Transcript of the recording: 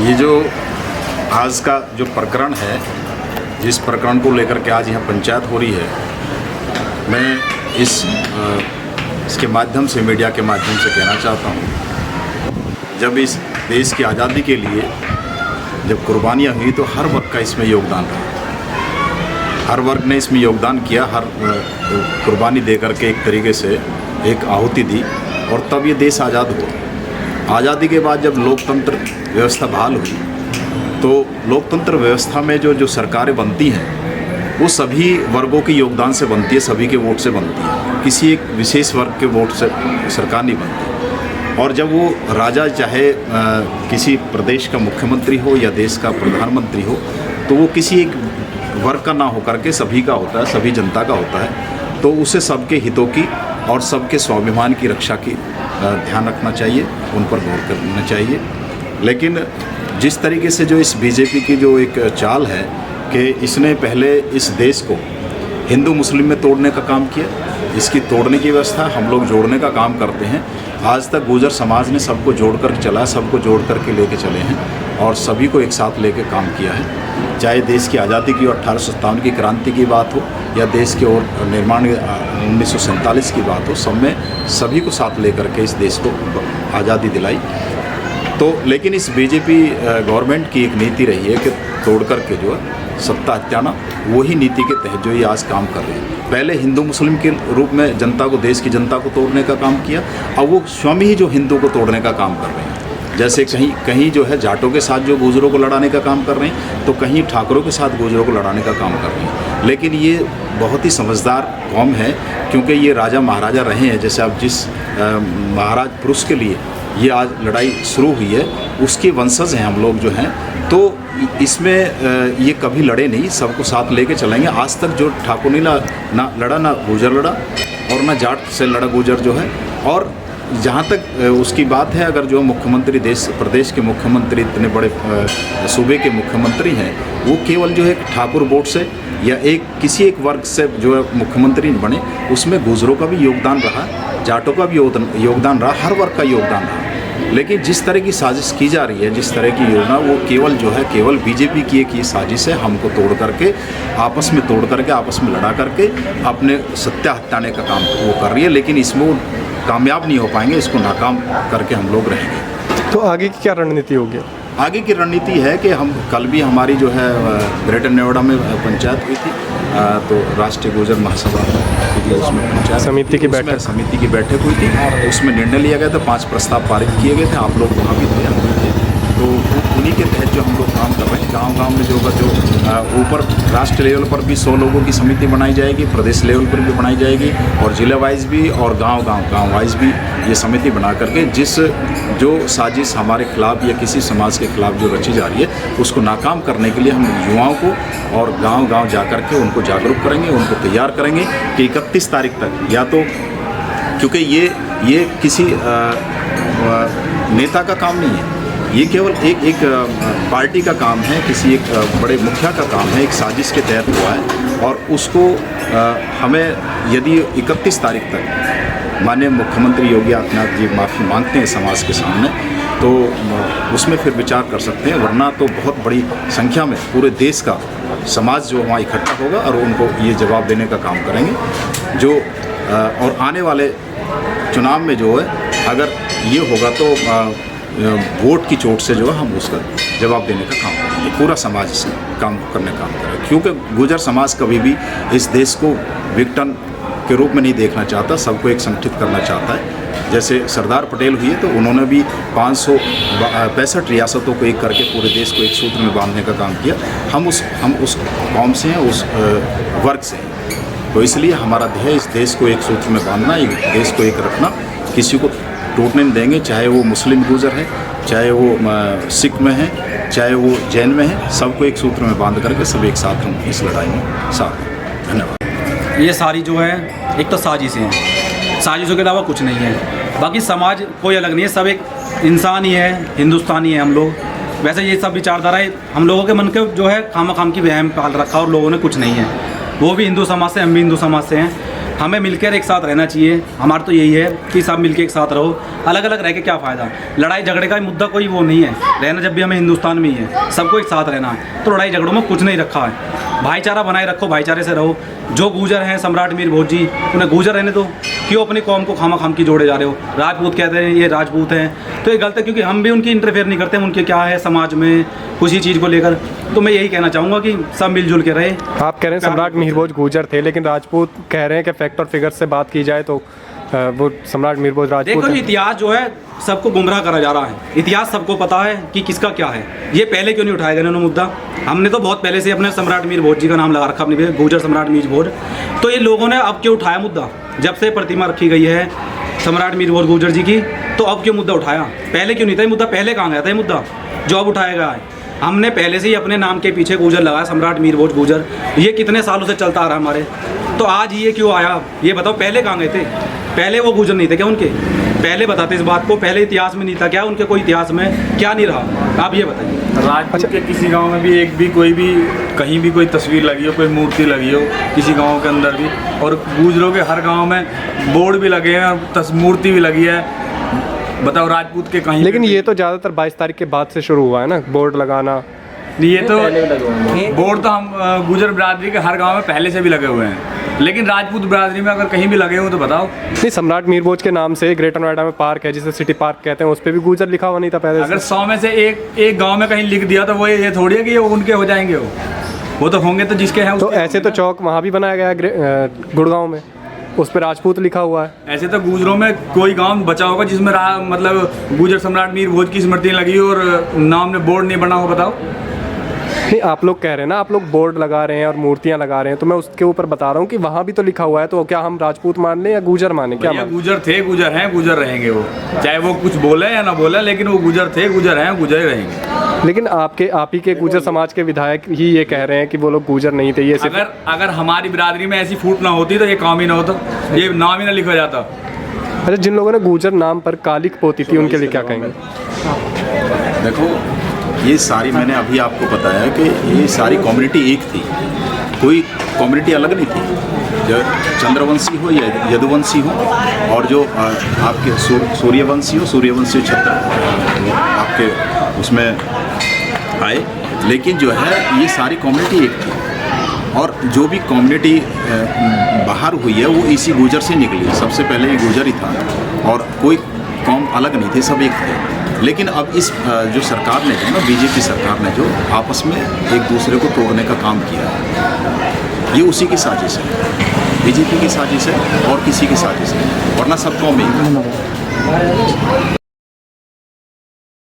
ये जो आज का जो प्रकरण है, जिस प्रकरण को लेकर के आज यहाँ पंचायत हो रही है, मैं इसके माध्यम से, मीडिया के माध्यम से कहना चाहता हूँ, जब इस देश की आज़ादी के लिए जब कुर्बानियाँ हुई तो हर वर्ग का इसमें योगदान रहा। हर वर्ग ने इसमें योगदान किया, हर कुर्बानी दे करके एक तरीके से एक आहुति दी और तब ये देश आज़ाद हुआ। आज़ादी के बाद जब लोकतंत्र व्यवस्था बहाल हुई तो लोकतंत्र व्यवस्था में जो सरकारें बनती हैं वो सभी वर्गों के योगदान से बनती है, सभी के वोट से बनती है, किसी एक विशेष वर्ग के वोट से सरकार नहीं बनती। और जब वो राजा चाहे किसी प्रदेश का मुख्यमंत्री हो या देश का प्रधानमंत्री हो तो वो किसी एक वर्ग का ना होकर के सभी का होता है, सभी जनता का होता है। तो उसे सबके हितों की और सबके स्वाभिमान की रक्षा की ध्यान रखना चाहिए, उन पर गौर करना चाहिए। लेकिन जिस तरीके से जो इस बीजेपी की जो एक चाल है कि इसने पहले इस देश को हिंदू मुस्लिम में तोड़ने का काम किया, इसकी तोड़ने की व्यवस्था हम लोग जोड़ने का काम करते हैं। आज तक गुर्जर समाज ने सबको जोड़ कर चला, सबको जोड़ कर के लेके चले हैं और सभी को एक साथ लेके काम किया है। चाहे देश की आज़ादी की और 1857 की क्रांति की बात हो या देश के और निर्माण 1947 की बात हो, सब में सभी को साथ लेकर के इस देश को आज़ादी दिलाई। तो लेकिन इस बीजेपी गवर्नमेंट की एक नीति रही है कि तोड़ करके जो है सत्ता हत्याना, वही नीति के तहत जो ये आज काम कर रहे हैं। पहले हिंदू मुस्लिम के रूप में जनता को, देश की जनता को तोड़ने का काम किया, अब वो स्वयं ही जो हिंदू को तोड़ने का काम कर रहे हैं। जैसे कहीं जो है जाटों के साथ जो गुर्जरों को लड़ाने का काम कर रहे हैं, तो कहीं ठाकुरों के साथ गुर्जरों को लड़ाने का काम कर रहे हैं। लेकिन ये बहुत ही समझदार कौम है, क्योंकि ये राजा महाराजा रहे हैं। जैसे अब जिस महाराज पुरुष के लिए ये आज लड़ाई शुरू हुई है, उसके वंशज हैं हम लोग जो हैं। तो इसमें ये कभी लड़े नहीं, सबको साथ लेके चलेंगे। आज तक जो ठाकुर ने ना लड़ा, ना गुर्जर लड़ा और ना जाट से लड़ा गुर्जर जो है। और जहाँ तक उसकी बात है, अगर जो मुख्यमंत्री प्रदेश के मुख्यमंत्री, इतने बड़े सूबे के मुख्यमंत्री हैं, वो केवल जो है ठाकुर वोट से या किसी एक वर्ग से जो है मुख्यमंत्री बने, उसमें गुर्जरों का भी योगदान रहा, जाटों का भी योगदान रहा, हर वर्ग का योगदान रहा। लेकिन जिस तरह की साजिश की जा रही है, जिस तरह की योजना, वो केवल बीजेपी की एक ये साजिश है, हमको तोड़ करके आपस में लड़ा करके अपने सत्ता हटाने का काम वो कर रही है। लेकिन इसमें वो कामयाब नहीं हो पाएंगे, इसको नाकाम करके हम लोग रहेंगे। तो आगे की क्या रणनीति होगी? आगे की रणनीति है कि हम कल भी हमारी जो है ग्रेटर नोएडा में पंचायत हुई थी, तो राष्ट्रीय गुर्जर महासभा उसमें पंचायत समिति की बैठक हुई थी। उसमें निर्णय लिया गया था, 5 प्रस्ताव पारित किए गए थे। आप लोग वहाँ भी थे। तो उन्हीं के तहत जो हम लोग काम कर रहे हैं, गांव-गांव में जो ऊपर राष्ट्र लेवल पर भी 100 लोगों की समिति बनाई जाएगी, प्रदेश लेवल पर भी बनाई जाएगी और जिला वाइज भी और गांव वाइज भी ये समिति बना करके जो साजिश हमारे खिलाफ या किसी समाज के खिलाफ जो रची जा रही है, उसको नाकाम करने के लिए हम युवाओं को और गांव-गांव जा कर के उनको जागरूक करेंगे, उनको तैयार करेंगे कि 31 तारीख तक, या तो क्योंकि ये किसी नेता का काम नहीं है, ये केवल एक पार्टी का काम है, किसी एक बड़े मुखिया का काम है, एक साजिश के तहत हुआ है। और उसको हमें यदि 31 तारीख तक माननीय मुख्यमंत्री योगी आदित्यनाथ जी माफ़ी मांगते हैं समाज के सामने, तो उसमें फिर विचार कर सकते हैं। वरना तो बहुत बड़ी संख्या में पूरे देश का समाज जो वहाँ इकट्ठा होगा और उनको ये जवाब देने का काम करेंगे। जो और आने वाले चुनाव में जो है, अगर ये होगा तो वोट की चोट से जो है हम उसका जवाब देने का काम करेंगे। पूरा समाज इस काम करने का काम करेगा, क्योंकि गुर्जर समाज कभी भी इस देश को विघटन के रूप में नहीं देखना चाहता, सबको एक संगठित करना चाहता है। जैसे सरदार पटेल हुए तो उन्होंने भी 565 रियासतों को एक करके पूरे देश को एक सूत्र में बांधने का काम किया। हम उस कौम से हैं, उस वर्ग से हैं। तो इसलिए हमारा ध्येय इस देश को एक सूत्र में बांधना, देश को एक रखना, किसी को टूटने नहीं देंगे। चाहे वो मुस्लिम गुर्जर है, चाहे वो सिख में है, चाहे वो जैन में है, सबको एक सूत्र में बांध करके सब एक साथ हम इस लड़ाई में साथ हैं। धन्यवाद। ये सारी जो है एक तो साजिशें हैं, साजिशों के अलावा कुछ नहीं है। बाकी समाज कोई अलग नहीं है, सब एक इंसान ही है, हिंदुस्तानी है हम लोग। वैसे ये सब विचारधाराएँ हम लोगों के मन के जो है खाम की वहम पाल रखा और लोगों ने कुछ नहीं है। वो भी हिंदू समाज से, हम भी हिंदू समाज से हैं। हमें मिलकर एक साथ रहना चाहिए। हमारा तो यही है कि सब मिलकर एक साथ रहो, अलग अलग रह के क्या फ़ायदा। लड़ाई झगड़े का मुद्दा कोई वो नहीं है, रहना जब भी हमें हिंदुस्तान में ही है, सबको एक साथ रहना है। तो लड़ाई झगड़ों में कुछ नहीं रखा है, भाईचारा बनाए रखो, भाईचारे से रहो। जो गुजर हैं सम्राट मीर भोज जी, उन्हें गुजर रहने दो, क्यों अपनी कौम को खामा खाम की जोड़े जा रहे हो। राजपूत कहते हैं ये राजपूत हैं, तो ये गलत है, क्योंकि हम भी उनकी इंटरफेयर नहीं करते। उनके क्या है समाज में किसी चीज़ को लेकर, तो मैं यही कहना चाहूँगा कि सब मिलजुल के रहे। आप कह रहे हैं सम्राट मीर भोज गुर्जर थे, लेकिन राजपूत कह रहे हैं कि फैक्ट और फिगर से बात की जाए तो वो सम्राट मीर भोज राजपूत देखो, हैं। इतिहास जो है सबको गुमराह करा जा रहा है। इतिहास सबको पता है कि किसका क्या है। ये पहले क्यों नहीं उठाया गया इन्होंने मुद्दा? हमने तो बहुत पहले से अपने सम्राट मीर भोज जी का नाम लगा रखा अपने गुर्जर सम्राट मीर भोज। तो ये लोगों ने अब क्यों उठाया मुद्दा? जब से प्रतिमा रखी गई है सम्राट मीर भोज गुर्जर जी की, तो अब क्यों मुद्दा उठाया? पहले क्यों नहीं था ये मुद्दा? पहले कहाँ गया था ये मुद्दा जो अब उठाया गया है? हमने पहले से ही अपने नाम के पीछे गुर्जर लगाया, सम्राट मीर भोज गुर्जर। ये कितने सालों से चलता आ रहा है हमारे, तो आज ये क्यों आया? ये बताओ, पहले कहाँ गए थे? पहले वो गुर्जर नहीं थे क्या उनके? पहले बताते इस बात को, पहले इतिहास में नहीं था क्या उनके? कोई इतिहास में क्या नहीं रहा? आप ये बताइए। राजपूत के किसी गांव में भी एक भी कोई भी कहीं भी कोई तस्वीर लगी हो, कोई मूर्ति लगी हो किसी गांव के अंदर भी, और गुजरों के हर गांव में बोर्ड भी लगे हैं और मूर्ति भी लगी है। बताओ राजपूत के कहीं। लेकिन ये तो ज़्यादातर 22 तारीख के बाद से शुरू हुआ है ना, बोर्ड लगाना। ये तो बोर्ड तो हम गुजर बिरादरी के हर गांव में पहले से भी लगे हुए हैं, लेकिन राजपूत बिरादरी में अगर कहीं भी लगे हो तो बताओ। नहीं, सम्राट मीर भोज के नाम से ग्रेटर नोएडा में पार्क है जिसे सिटी पार्क कहते हैं, उस पर भी गुर्जर लिखा हुआ नहीं था पहले अगर से। 100 में से एक गांव में कहीं लिख दिया तो वो ये थोड़ी है कि ये उनके हो जाएंगे। वो तो होंगे तो जिसके हैं तो उसके ऐसे तो होंगे चौक वहाँ भी बनाया गया है गुड़गांव में, उस पर राजपूत लिखा हुआ है। ना। ऐसे तो गुजरों में कोई गांव बचा होगा जिसमें मतलब गुजर सम्राट मीर भोज की स्मृति लगी हो और नाम में बोर्ड नहीं बना हो, बताओ। नहीं, आप लोग कह रहे हैं ना, आप लोग बोर्ड लगा रहे हैं और मूर्तियां लगा रहे हैं, तो मैं उसके ऊपर बता रहा हूँ कि वहाँ भी तो लिखा हुआ है। तो क्या हम राजपूत मान लें या गुजर माने? क्या भैया माने? गुजर थे, गुजर हैं, गुजर रहेंगे। वो चाहे वो कुछ बोले या ना बोले, लेकिन वो गुजर थे, गुजर हैं, गुजर ही रहेंगे। लेकिन आप ही के गुजर समाज के विधायक ही ये कह रहे हैं कि वो लोग गुजर नहीं थे। ये सिर्फ अगर हमारी बिरादरी में ऐसी फूट ना होती तो ये काम ही ना होता, ये नाम ही ना लिखा जाता। अच्छा, जिन लोगों ने गुजर नाम पर कालिक पोती थी उनके लिए क्या कहेंगे? देखो, ये सारी मैंने अभी आपको बताया कि ये सारी कम्युनिटी एक थी, कोई कम्युनिटी अलग नहीं थी। जो चंद्रवंशी हो या यदुवंशी हो, और जो आपके सूर्यवंशी छत्र आपके उसमें आए, लेकिन जो है ये सारी कम्युनिटी एक थी। और जो भी कम्युनिटी बाहर हुई है वो इसी गुजर से निकली। सबसे पहले ये गुजर ही था और कोई कौम अलग नहीं थे, सब एक थे। लेकिन अब इस जो सरकार ने जो ना, बीजेपी सरकार ने जो आपस में एक दूसरे को तोड़ने का काम किया है, ये उसी की साजिश है, बीजेपी की साजिश है और किसी की साजिश है, वरना सब कौम एक है।